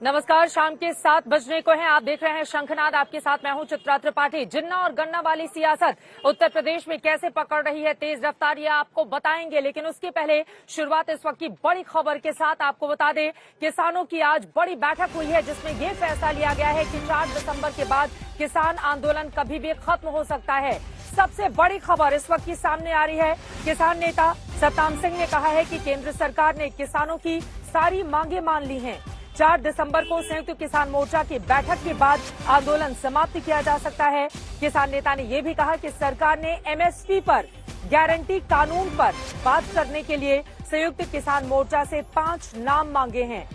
नमस्कार, शाम के 7 बजने को हैं। आप देख रहे हैं शंखनाद। आपके साथ मैं हूं चित्रा त्रिपाठी। जिन्ना और गन्ना वाली सियासत उत्तर प्रदेश में कैसे पकड़ रही है तेज रफ्तार, ये आपको बताएंगे। लेकिन उसके पहले शुरुआत इस वक्त की बड़ी खबर के साथ आपको बता दें, किसानों की आज बड़ी बैठक हुई है जिसमें यह फैसला लिया गया है कि 4 दिसंबर के बाद किसान आंदोलन कभी भी खत्म हो सकता है। सबसे बड़ी खबर इस वक्त की सामने आ रही है। किसान नेता सतनाम सिंह ने कहा है कि केंद्र सरकार ने किसानों की सारी मांगे मान ली हैं। 4 दिसंबर को संयुक्त किसान मोर्चा की बैठक के बाद आंदोलन समाप्त किया जा सकता है। किसान नेता ने यह भी कहा कि सरकार ने एमएसपी पर गारंटी कानून पर बात करने के लिए संयुक्त किसान मोर्चा से 5 नाम मांगे हैं।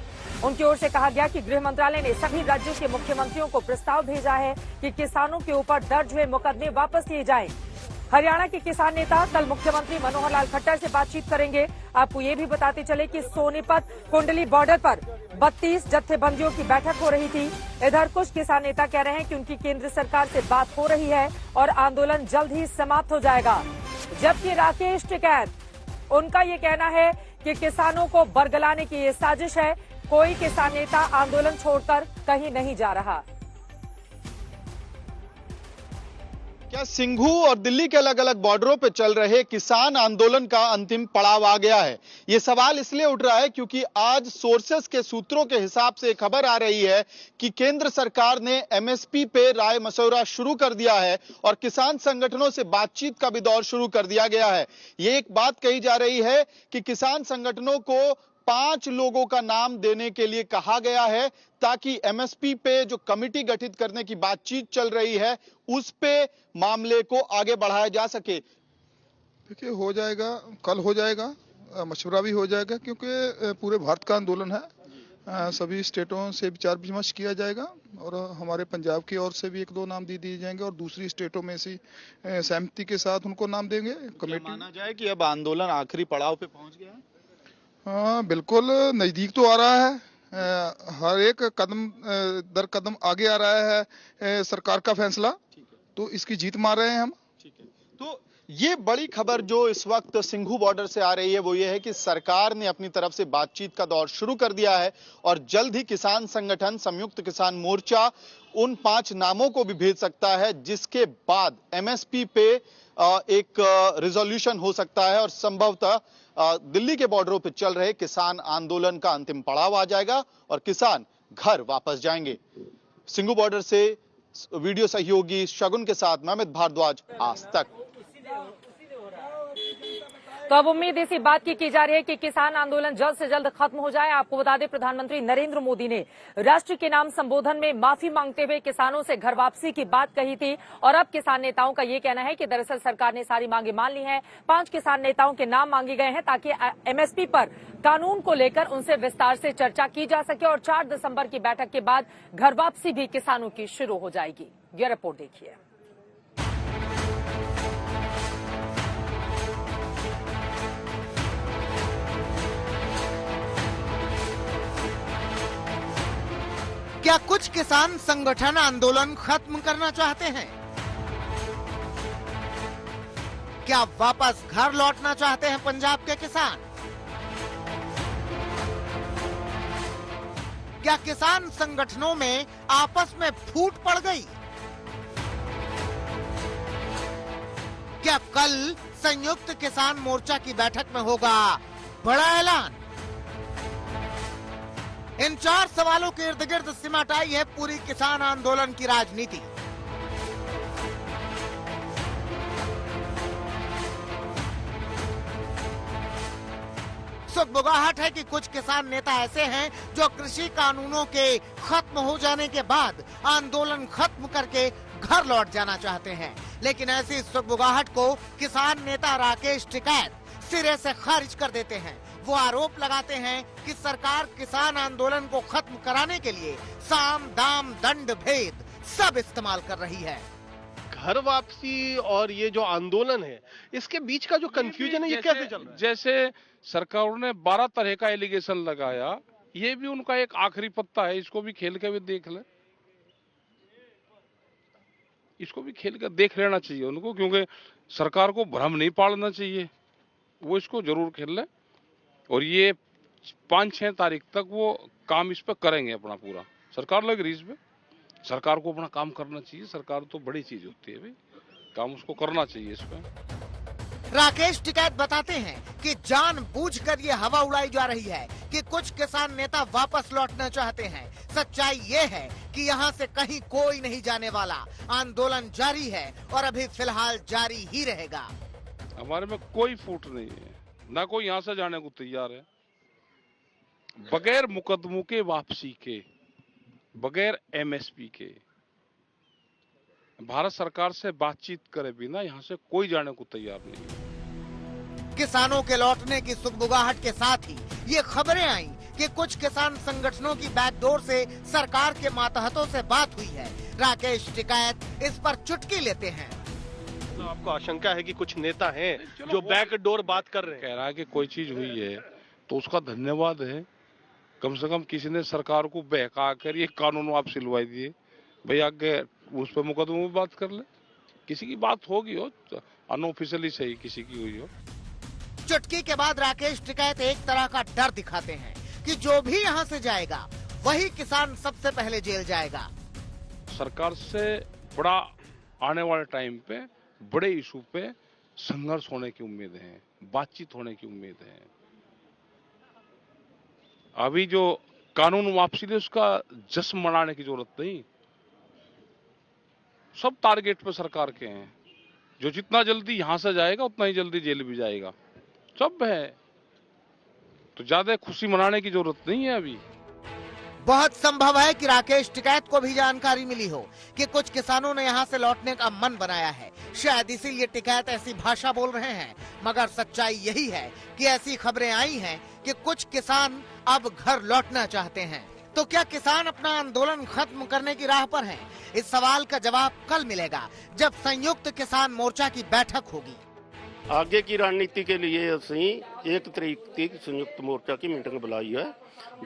उनकी ओर से कहा गया कि गृह मंत्रालय ने सभी राज्यों के मुख्यमंत्रियों को प्रस्ताव भेजा है कि किसानों के ऊपर दर्ज हुए मुकदमे वापस लिए जाएं। हरियाणा के किसान नेता कल मुख्यमंत्री मनोहर लाल खट्टर से बातचीत करेंगे। आपको ये भी बताते चले कि सोनीपत कुंडली बॉर्डर पर 32 जत्थेबंदियों की बैठक हो रही थी। इधर कुछ किसान नेता कह रहे हैं कि उनकी केंद्र सरकार से बात हो रही है और आंदोलन जल्द ही समाप्त हो जाएगा। जबकि राकेश टिकैत उनका ये कहना है कि किसानों को बरगलाने की ये साजिश है। कोई किसान नेता आंदोलन छोड़कर कहीं नहीं जा रहा। क्या सिंघू और दिल्ली के अलग अलग बॉर्डरों पर चल रहे किसान आंदोलन का अंतिम पड़ाव आ गया है? यह सवाल इसलिए उठ रहा है क्योंकि आज सोर्सेस के सूत्रों के हिसाब से खबर आ रही है कि केंद्र सरकार ने एमएसपी पे राय मशवरा शुरू कर दिया है और किसान संगठनों से बातचीत का भी दौर शुरू कर दिया गया है। यह एक बात कही जा रही है कि किसान संगठनों को 5 लोगों का नाम देने के लिए कहा गया है ताकि एमएसपी पे जो कमिटी गठित करने की बातचीत चल रही है उस पे मामले को आगे बढ़ाया जा सके। देखिए, हो जाएगा, कल हो जाएगा, मशवरा भी हो जाएगा क्योंकि पूरे भारत का आंदोलन है। सभी स्टेटों से विचार विमर्श किया जाएगा और हमारे पंजाब की ओर से भी 1-2 नाम दे दिए जाएंगे और दूसरी स्टेटों में से सहमति के साथ उनको नाम देंगे। कमेटी माना जाए कि अब आंदोलन आखिरी पड़ाव पे पहुंच गया है? हाँ, बिल्कुल नजदीक तो आ रहा है। हर एक कदम दर कदम आगे आ रहा है सरकार का फैसला, तो इसकी जीत मार रहे हैं हम। ठीक है, तो ये बड़ी खबर जो इस वक्त सिंघू बॉर्डर से आ रही है वो ये है कि सरकार ने अपनी तरफ से बातचीत का दौर शुरू कर दिया है और जल्द ही किसान संगठन संयुक्त किसान मोर्चा उन 5 नामों को भी भेज सकता है जिसके बाद एमएसपी पे एक रिजोल्यूशन हो सकता है और संभवतः दिल्ली के बॉर्डरों पर चल रहे किसान आंदोलन का अंतिम पड़ाव आ जाएगा और किसान घर वापस जाएंगे। सिंघू बॉर्डर से वीडियो सहयोगी शगुन के साथ मैं अमित भारद्वाज, आज तक। तो अब उम्मीद इसी बात की जा रही है कि किसान आंदोलन जल्द से जल्द खत्म हो जाए। आपको बता दें, प्रधानमंत्री नरेंद्र मोदी ने राष्ट्र के नाम संबोधन में माफी मांगते हुए किसानों से घर वापसी की बात कही थी और अब किसान नेताओं का ये कहना है कि दरअसल सरकार ने सारी मांगे मान ली हैं। 5 किसान नेताओं के नाम मांगे गए हैं ताकि एमएसपी पर कानून को लेकर उनसे विस्तार से चर्चा की जा सके और 4 दिसंबर की बैठक के बाद घर वापसी भी किसानों की शुरू हो जाएगी। यह रिपोर्ट देखिए। क्या कुछ किसान संगठन आंदोलन खत्म करना चाहते हैं? क्या वापस घर लौटना चाहते हैं पंजाब के किसान? क्या किसान संगठनों में आपस में फूट पड़ गई? क्या कल संयुक्त किसान मोर्चा की बैठक में होगा बड़ा ऐलान? इन 4 सवालों के इर्द गिर्द सिमट आई है पूरी किसान आंदोलन की राजनीति। सुगबुगाहट है कि कुछ किसान नेता ऐसे हैं जो कृषि कानूनों के खत्म हो जाने के बाद आंदोलन खत्म करके घर लौट जाना चाहते हैं, लेकिन ऐसी सुगबुगाहट को किसान नेता राकेश टिकैत सिरे से खारिज कर देते हैं। वो आरोप लगाते हैं कि सरकार किसान आंदोलन को खत्म कराने के लिए साम दाम दंड भेद सब इस्तेमाल कर रही है। घर वापसी और ये जो आंदोलन है इसके बीच का जो कंफ्यूजन है ये कैसे चल रहा है? जैसे सरकार ने 12 तरह का एलिगेशन लगाया, ये भी उनका एक आखिरी पत्ता है, इसको भी खेल के भी देख ले, इसको भी खेल कर देख लेना चाहिए उनको, क्योंकि सरकार को भ्रम नहीं पालना चाहिए, वो इसको जरूर खेल ले। और ये 5-6 तारीख तक वो काम इस पर करेंगे अपना पूरा। सरकार लग रही इस पे, सरकार को अपना काम करना चाहिए। सरकार तो बड़ी चीज होती है भाई, काम उसको करना चाहिए इस पे। राकेश टिकैत बताते हैं कि जानबूझकर ये हवा उड़ाई जा रही है कि कुछ किसान नेता वापस लौटना चाहते हैं। सच्चाई ये है कि यहाँ से कहीं कोई नहीं जाने वाला। आंदोलन जारी है और अभी फिलहाल जारी ही रहेगा। हमारे में कोई फूट नहीं है, ना कोई यहाँ से जाने को तैयार है। बगैर मुकदमों के वापसी के, बगैर एमएसपी के, भारत सरकार से बातचीत करे बिना यहाँ से कोई जाने को तैयार नहीं है। किसानों के लौटने की सुगबुगाहट के साथ ही ये खबरें आई कि कुछ किसान संगठनों की बैकडोर से सरकार के मातहतों से बात हुई है। राकेश टिकैत इस पर चुटकी लेते हैं। तो आपको आशंका है कि कुछ नेता हैं जो बैकडोर बात कर रहे हैं? कह रहा है कि कोई चीज हुई है तो उसका धन्यवाद है। कम से कम किसी ने सरकार को बहका कर ये कानून वापस सिलवाई दिए। भाई आगे उस पर मुकदमे में बात कर ले, किसी की बात होगी हो, अनऑफिशियली सही किसी की हुई हो। चुटकी के बाद राकेश टिकैत एक तरह का डर दिखाते हैं कि जो भी यहाँ से जाएगा वही किसान सबसे पहले जेल जाएगा। सरकार से बड़ा आने वाले टाइम पे बड़े इशू पे संघर्ष होने की उम्मीद है, बातचीत होने की उम्मीद है। अभी जो कानून वापसी है उसका जश्न मनाने की जरूरत नहीं। सब टारगेट पे सरकार के हैं। जो जितना जल्दी यहां से जाएगा उतना ही जल्दी जेल भी जाएगा, सब है। तो ज्यादा खुशी मनाने की जरूरत नहीं है अभी। बहुत संभव है कि राकेश टिकैत को भी जानकारी मिली हो कि कुछ किसानों ने यहाँ से लौटने का मन बनाया है। शायद इसीलिए टिकैत ऐसी भाषा बोल रहे हैं। मगर सच्चाई यही है कि ऐसी खबरें आई हैं कि कुछ किसान अब घर लौटना चाहते हैं। तो क्या किसान अपना आंदोलन खत्म करने की राह पर हैं? इस सवाल का जवाब कल मिलेगा जब संयुक्त किसान मोर्चा की बैठक होगी। आगे की रणनीति के लिए ਅਸੀਂ 1 ਤਰੀਕ ਤੱਕ ਸੰਯੁਕਤ ਮੋਰਚਾ की मीटिंग बुलाई है।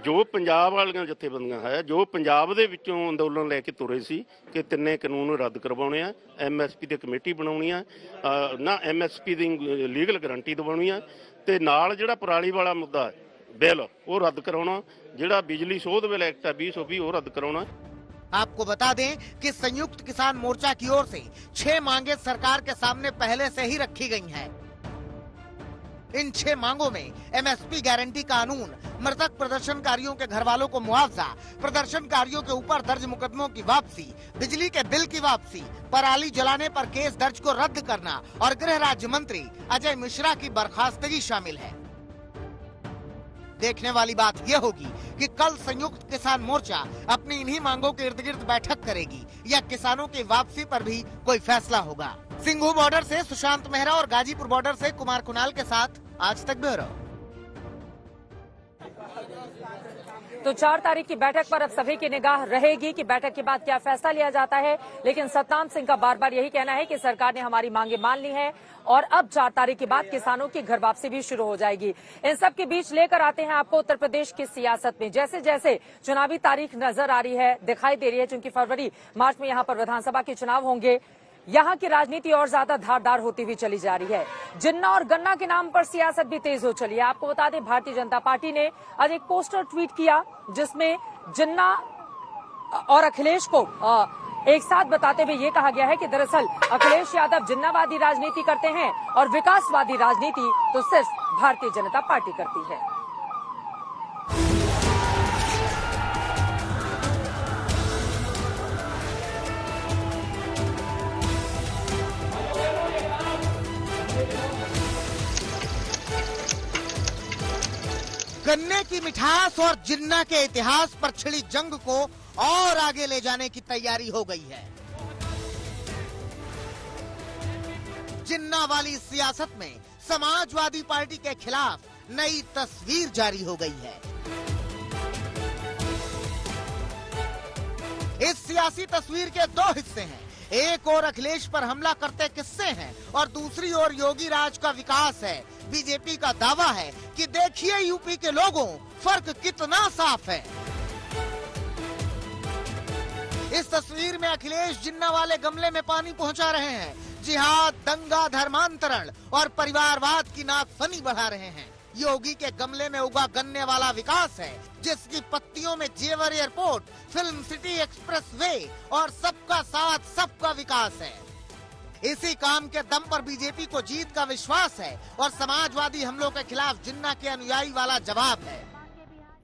जो पंजाब वालियां जथेबंदियां है जो पंजाब ਦੇ ਵਿੱਚੋਂ ਅੰਦੋਲਨ ਲੈ ਕੇ ਤੁਰੇ ਸੀ ਕਿ ਤਿੰਨੇ ਕਾਨੂੰਨ ਰੱਦ ਕਰਵਾਉਣੇ ਆ, ਐਮਐਸਪੀ ਦੀ ਕਮੇਟੀ ਬਣਾਉਣੀ ਆ, ਨਾ ਐਮਐਸਪੀ ਦੀ ਲੀਗਲ ਗਾਰੰਟੀ ਦਿਵਾਉਣੀ ਆ ਤੇ ਨਾਲ ਜਿਹੜਾ ਪਰਾਲੀ ਵਾਲਾ ਮੁੱਦਾ ਹੈ ਬਿੱਲ ਉਹ ਰੱਦ ਕਰਾਉਣਾ, ਜਿਹੜਾ ਬਿਜਲੀ ਸੋਧ ਬਿੱਲ ਐਕਟ 2020 ਉਹ ਰੱਦ ਕਰਾਉਣਾ। आपको बता दें कि संयुक्त किसान मोर्चा की ओर से 6 मांगे सरकार के सामने पहले से ही रखी गई हैं। इन 6 मांगों में एमएसपी गारंटी कानून, मृतक प्रदर्शनकारियों के घर वालों को मुआवजा, प्रदर्शनकारियों के ऊपर दर्ज मुकदमों की वापसी, बिजली के बिल की वापसी, पराली जलाने पर केस दर्ज को रद्द करना और गृह राज्य मंत्री अजय मिश्रा की बर्खास्तगी शामिल है। देखने वाली बात यह होगी कि कल संयुक्त किसान मोर्चा अपनी इन्हीं मांगों के इर्द गिर्द बैठक करेगी या किसानों की वापसी पर भी कोई फैसला होगा। सिंघू बॉर्डर से सुशांत मेहरा और गाजीपुर बॉर्डर से कुमार कुणाल के साथ आज तक ब्यूरो। तो 4 तारीख की बैठक पर अब सभी की निगाह रहेगी कि बैठक के बाद क्या फैसला लिया जाता है। लेकिन सतनाम सिंह का बार बार यही कहना है कि सरकार ने हमारी मांगे मान ली है और अब 4 तारीख के बाद किसानों की घर वापसी भी शुरू हो जाएगी। इन सब के बीच लेकर आते हैं आपको उत्तर प्रदेश की सियासत में जैसे जैसे चुनावी तारीख नजर आ रही है, दिखाई दे रही है, क्योंकि फरवरी मार्च में यहाँ पर विधानसभा के चुनाव होंगे। यहाँ की राजनीति और ज्यादा धारदार होती हुई चली जा रही है। जिन्ना और गन्ना के नाम पर सियासत भी तेज हो चली है। आपको बता दें, भारतीय जनता पार्टी ने आज एक पोस्टर ट्वीट किया जिसमें जिन्ना और अखिलेश को एक साथ बताते हुए ये कहा गया है कि दरअसल अखिलेश यादव जिन्नावादी राजनीति करते हैं और विकासवादी राजनीति तो सिर्फ भारतीय जनता पार्टी करती है। गन्ने की मिठास और जिन्ना के इतिहास पर छिड़ी जंग को और आगे ले जाने की तैयारी हो गई है। जिन्ना वाली सियासत में समाजवादी पार्टी के खिलाफ नई तस्वीर जारी हो गई है। इस सियासी तस्वीर के 2 हिस्से हैं। एक और अखिलेश पर हमला करते किस्से हैं और दूसरी ओर योगी राज का विकास है। बीजेपी का दावा है कि देखिए यूपी के लोगों, फर्क कितना साफ है। इस तस्वीर में अखिलेश जिन्ना वाले गमले में पानी पहुंचा रहे हैं। जिहाद, दंगा, धर्मांतरण और परिवारवाद की नाकफनी बढ़ा रहे हैं। योगी के गमले में उगा गन्ने वाला विकास है, जिसकी पत्तियों में जेवर एयरपोर्ट, फिल्म सिटी एक्सप्रेसवे और सबका साथ सबका विकास है। इसी काम के दम पर बीजेपी को जीत का विश्वास है और समाजवादी हमलों के खिलाफ जिन्ना के अनुयायी वाला जवाब है।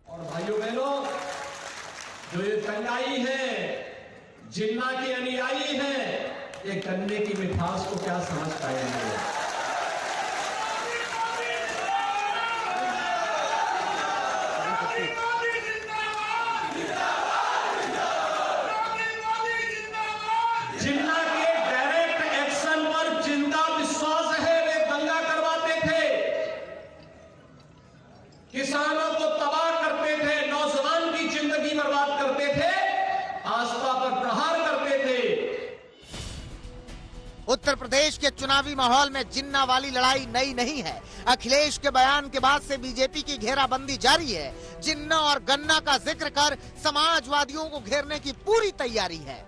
और भाइयों बहनों, जो ये अनुयायी है, जिन्ना के अनुयायी है, ये गन्ने की मिठास को क्या समझ पाएंगे? जिन्ना के डायरेक्ट एक्शन पर जिंदा विश्वास है। वे दंगा करवाते थे, किसानों को तबाह करते थे, नौजवान की जिंदगी बर्बाद करते थे, आस्था पर प्रहार करते थे। उत्तर प्रदेश के चुनावी माहौल में जिन्ना वाली लड़ाई नई नहीं है। अखिलेश के बयान के बाद से बीजेपी की घेराबंदी जारी है। जिन्ना और गन्ना का जिक्र कर समाजवादियों को घेरने की पूरी तैयारी है।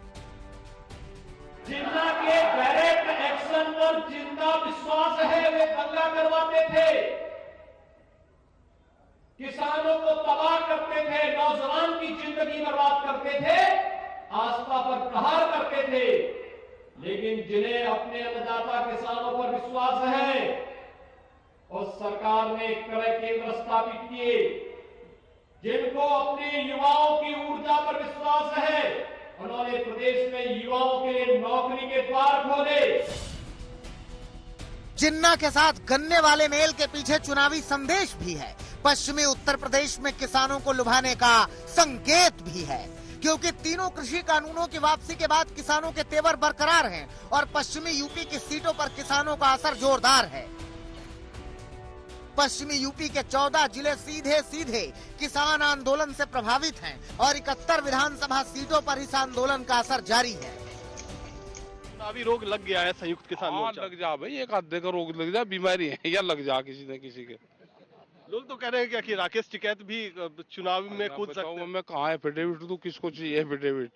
जिन्ना के डायरेक्ट एक्शन पर जिंदा विश्वास है। वे दंगा करवाते थे, किसानों को तबाह करते थे, नौजवान की जिंदगी बर्बाद करते थे, आस्था पर प्रहार करते थे। लेकिन जिन्हें अपने अन्नदाता किसानों पर विश्वास है और सरकार ने क्रय केंद्र स्थापित किए, जिनको अपने युवाओं की ऊर्जा पर विश्वास है, उन्होंने प्रदेश में युवाओं के लिए नौकरी के द्वार खोले। जिन्ना के साथ गन्ने वाले मेल के पीछे चुनावी संदेश भी है। पश्चिमी उत्तर प्रदेश में किसानों को लुभाने का संकेत भी है, क्योंकि तीनों कृषि कानूनों की वापसी के बाद किसानों के तेवर बरकरार हैं और पश्चिमी यूपी की सीटों पर किसानों का असर जोरदार है। पश्चिमी यूपी के 14 जिले सीधे सीधे किसान आंदोलन से प्रभावित हैं और 71 विधानसभा सीटों पर इस आंदोलन का असर जारी है। चुनावी रोग लग गया है संयुक्त किसान मोर्चा। लग जा भाई, एक आधे का रोग लग जा, बीमारी है या लग जा किसी न किसी के। लोग तो कह रहे हैं क्या कि राकेश टिकैत भी चुनाव में कूद सकते हैं। मैं कहाँ एफिडेविट दूं, किसको चाहिए एफिडेविट?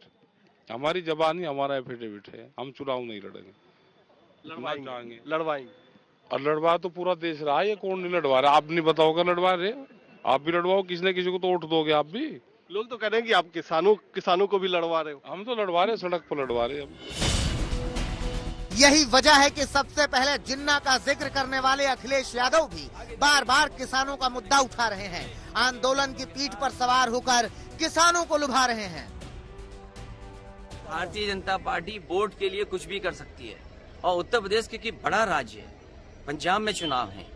हमारी जबानी हमारा एफिडेविट है, हम चुनाव नहीं लड़ेंगे, लड़वाएंगे। और लड़वा तो पूरा देश रहा है, ये कौन नहीं लड़वा रहा? आप नहीं बताओगे लड़वा रहे, आप भी लड़वाओ, किसी न किसी को तो वोट दोगे आप भी। लोग तो कह रहे हैं कि आप किसानों को भी लड़वा रहे हो। हम तो लड़वा रहे, सड़क पर लड़वा रहे हम। यही वजह है कि सबसे पहले जिन्ना का जिक्र करने वाले अखिलेश यादव भी बार बार किसानों का मुद्दा उठा रहे हैं। आंदोलन की पीठ पर सवार होकर किसानों को लुभा रहे हैं। भारतीय जनता पार्टी वोट के लिए कुछ भी कर सकती है और उत्तर प्रदेश क्योंकि बड़ा राज्य है, पंजाब में चुनाव है,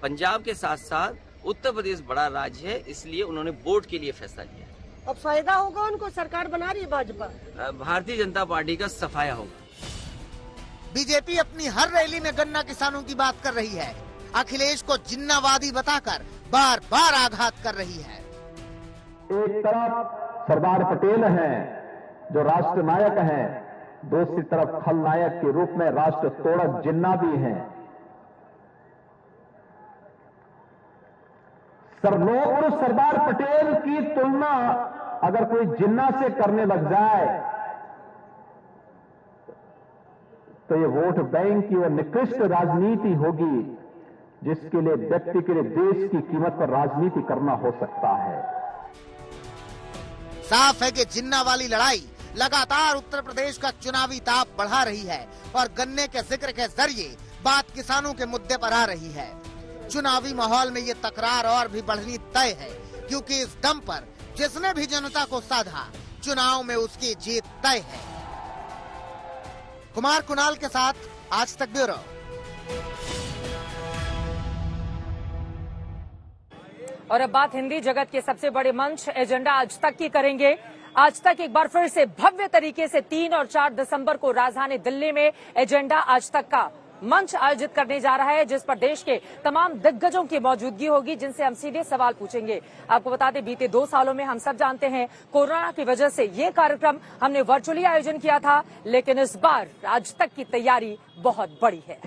पंजाब के साथ साथ उत्तर प्रदेश बड़ा राज्य है, इसलिए उन्होंने वोट के लिए फैसला लिया। अब फायदा होगा उनको, सरकार बना रही है भाजपा। भारतीय जनता पार्टी का सफाया होगा। बीजेपी अपनी हर रैली में गन्ना किसानों की बात कर रही है। अखिलेश को जिन्नावादी बताकर बार बार आघात कर रही है। एक तरफ सरदार पटेल हैं जो राष्ट्र नायक हैं, दूसरी तरफ खलनायक के रूप में राष्ट्र तोड़क जिन्ना भी हैं। लोग सरदार पटेल की तुलना अगर कोई जिन्ना से करने लग जाए तो ये वोट बैंक की और निकृष्ट राजनीति होगी, जिसके लिए व्यक्ति के लिए देश की कीमत पर राजनीति करना हो सकता है। साफ है कि जिन्ना वाली लड़ाई लगातार उत्तर प्रदेश का चुनावी ताप बढ़ा रही है और गन्ने के जिक्र के जरिए बात किसानों के मुद्दे पर आ रही है। चुनावी माहौल में ये तकरार और भी बढ़नी तय है, क्योंकि इस दम पर जिसने भी जनता को साधा, चुनाव में उसकी जीत तय है। कुमार कुणाल के साथ आज तक ब्यूरो। और अब बात हिंदी जगत के सबसे बड़े मंच एजेंडा आज तक की करेंगे। आज तक एक बार फिर से भव्य तरीके से 3 और 4 दिसंबर को राजधानी दिल्ली में एजेंडा आज तक का मंच आयोजित करने जा रहा है, जिस पर देश के तमाम दिग्गजों की मौजूदगी होगी, जिनसे हम सीधे सवाल पूछेंगे। आपको बता दें, बीते 2 सालों में हम सब जानते हैं कोरोना की वजह से ये कार्यक्रम हमने वर्चुअली आयोजन किया था, लेकिन इस बार आज तक की तैयारी बहुत बड़ी है।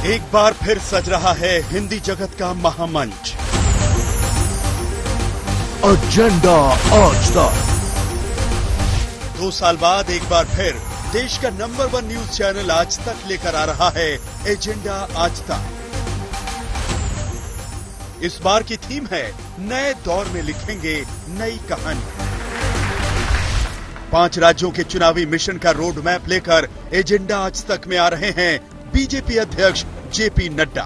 एक बार फिर सज रहा है हिंदी जगत का महामंच एजेंडा आज तक। 2 साल बाद एक बार फिर देश का नंबर 1 न्यूज चैनल आज तक लेकर आ रहा है एजेंडा आज तक। इस बार की थीम है नए दौर में लिखेंगे नई कहानी। 5 राज्यों के चुनावी मिशन का रोड मैप लेकर एजेंडा आज तक में आ रहे हैं बीजेपी अध्यक्ष जेपी नड्डा।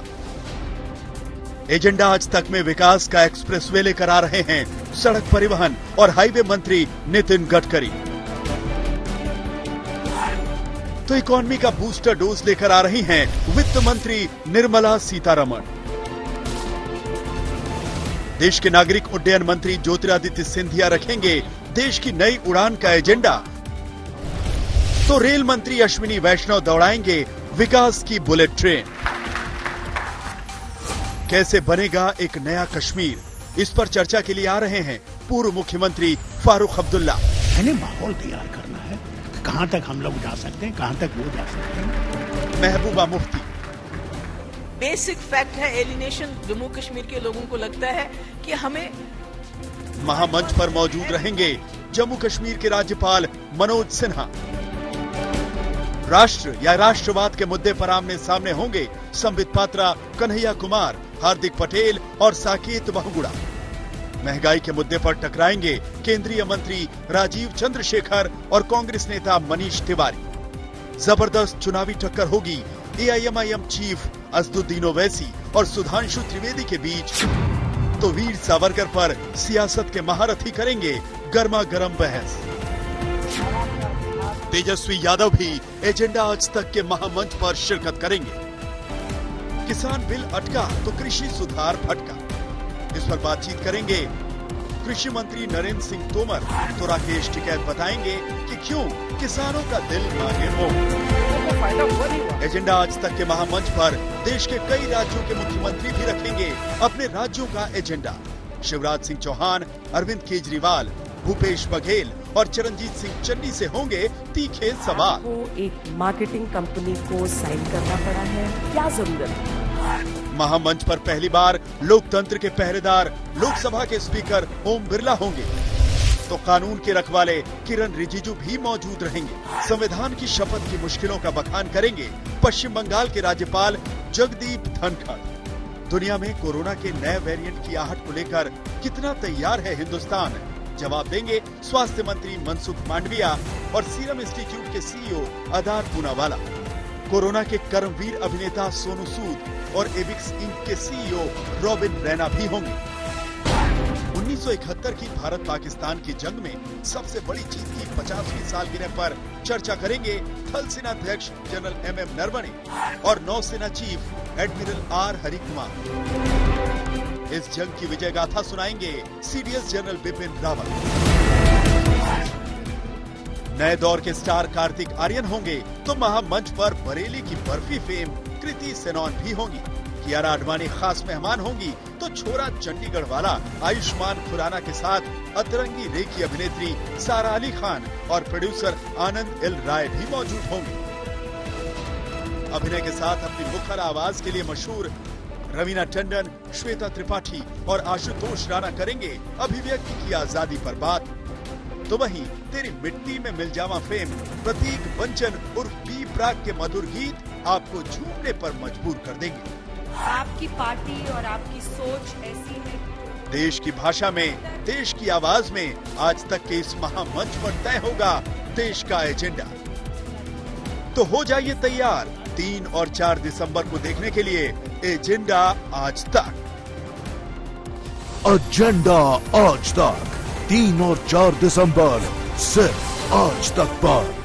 एजेंडा आज तक में विकास का एक्सप्रेसवे लेकर आ रहे हैं सड़क परिवहन और हाईवे मंत्री नितिन गडकरी। तो इकोनॉमी का बूस्टर डोज लेकर आ रही हैं वित्त मंत्री निर्मला सीतारमण। देश के नागरिक उड्डयन मंत्री ज्योतिरादित्य सिंधिया रखेंगे देश की नई उड़ान का एजेंडा। तो रेल मंत्री अश्विनी वैष्णव दौड़ाएंगे विकास की बुलेट ट्रेन। कैसे बनेगा एक नया कश्मीर, इस पर चर्चा के लिए आ रहे हैं पूर्व मुख्यमंत्री फारूक अब्दुल्ला। माहौल तैयार करना है, कहां तक हम लोग जा सकते हैं, कहां तक वो जा सकते हैं। महबूबा मुफ्ती। बेसिक फैक्ट है, एलिनेशन जम्मू कश्मीर के लोगों को लगता है कि हमें। महामंच पर मौजूद रहेंगे जम्मू कश्मीर के राज्यपाल मनोज सिन्हा। राष्ट्र या राष्ट्रवाद के मुद्दे पर आमने सामने होंगे संबित पात्रा, कन्हैया कुमार, हार्दिक पटेल और साकेत बहुगुणा। महंगाई के मुद्दे पर टकराएंगे केंद्रीय मंत्री राजीव चंद्रशेखर और कांग्रेस नेता मनीष तिवारी। जबरदस्त चुनावी टक्कर होगी एआईएमआईएम चीफ असदुद्दीन ओवैसी और सुधांशु त्रिवेदी के बीच। तो वीर सावरकर पर सियासत के महारथी करेंगे गर्मा गर्म बहस। तेजस्वी यादव भी एजेंडा आज तक के महामंच पर शिरकत करेंगे। किसान बिल अटका तो कृषि सुधार भटका, इस पर बातचीत करेंगे कृषि मंत्री नरेंद्र सिंह तोमर। तो राकेश टिकैत बताएंगे कि क्यों किसानों का दिल मांगे हो। एजेंडा आज तक के महामंच पर देश के कई राज्यों के मुख्यमंत्री भी रखेंगे अपने राज्यों का एजेंडा। शिवराज सिंह चौहान, अरविंद केजरीवाल, भूपेश बघेल और चरणजीत सिंह चन्नी से होंगे तीखे सवाल। एक मार्केटिंग कंपनी को साइन करना पड़ा है, क्या जरूरत है? महामंच पर पहली बार लोकतंत्र के पहरेदार लोकसभा के स्पीकर ओम बिरला होंगे। तो कानून के रखवाले किरण रिजिजू भी मौजूद रहेंगे। संविधान की शपथ की मुश्किलों का बखान करेंगे पश्चिम बंगाल के राज्यपाल जगदीप धनखड़। दुनिया में कोरोना के नए वेरिएंट की आहट को लेकर कितना तैयार है हिंदुस्तान, जवाब देंगे स्वास्थ्य मंत्री मनसुख मांडविया और सीरम इंस्टीट्यूट के सीईओ अदार पूनावाला। कोरोना के कर्मवीर अभिनेता सोनू सूद और एविक्स इंक के सीईओ रॉबिन रैना भी होंगे। 1971 की भारत पाकिस्तान की जंग में सबसे बड़ी जीत की 50वीं सालगिरह पर चर्चा करेंगे थल सेना अध्यक्ष जनरल MM नरवणे और नौसेना चीफ एडमिरल R हरिकुमार। इस जंग की विजय गाथा सुनाएंगे CDS जनरल बिपिन रावत। नए दौर के स्टार कार्तिक आर्यन होंगे तो महामंच पर बरेली की बर्फी फेम कृति सेनॉन भी होंगी। कियारा आडवाणी खास मेहमान होंगी तो छोरा चंडीगढ़ वाला आयुष्मान खुराना के साथ अतरंगी रेखी अभिनेत्री सारा अली खान और प्रोड्यूसर आनंद एल राय भी मौजूद होंगे। अभिनय के साथ अपनी मुखर आवाज के लिए मशहूर रवीना टंडन, श्वेता त्रिपाठी और आशुतोष राणा करेंगे अभिव्यक्ति की आजादी पर बात। तो वहीं तेरी मिट्टी में मिल जावा फेम प्रतीक बंचन उर्फ बी प्राक के मधुर गीत आपको झूमने पर मजबूर कर देंगे। आपकी पार्टी और आपकी सोच ऐसी है। देश की भाषा में, देश की आवाज में आज तक के इस महामंच पर तय होगा देश का एजेंडा। तो हो जाइए तैयार 3 और 4 दिसंबर को देखने के लिए एजेंडा आज तक। एजेंडा आज तक 3 और 4 दिसंबर सिर्फ आज तक पर।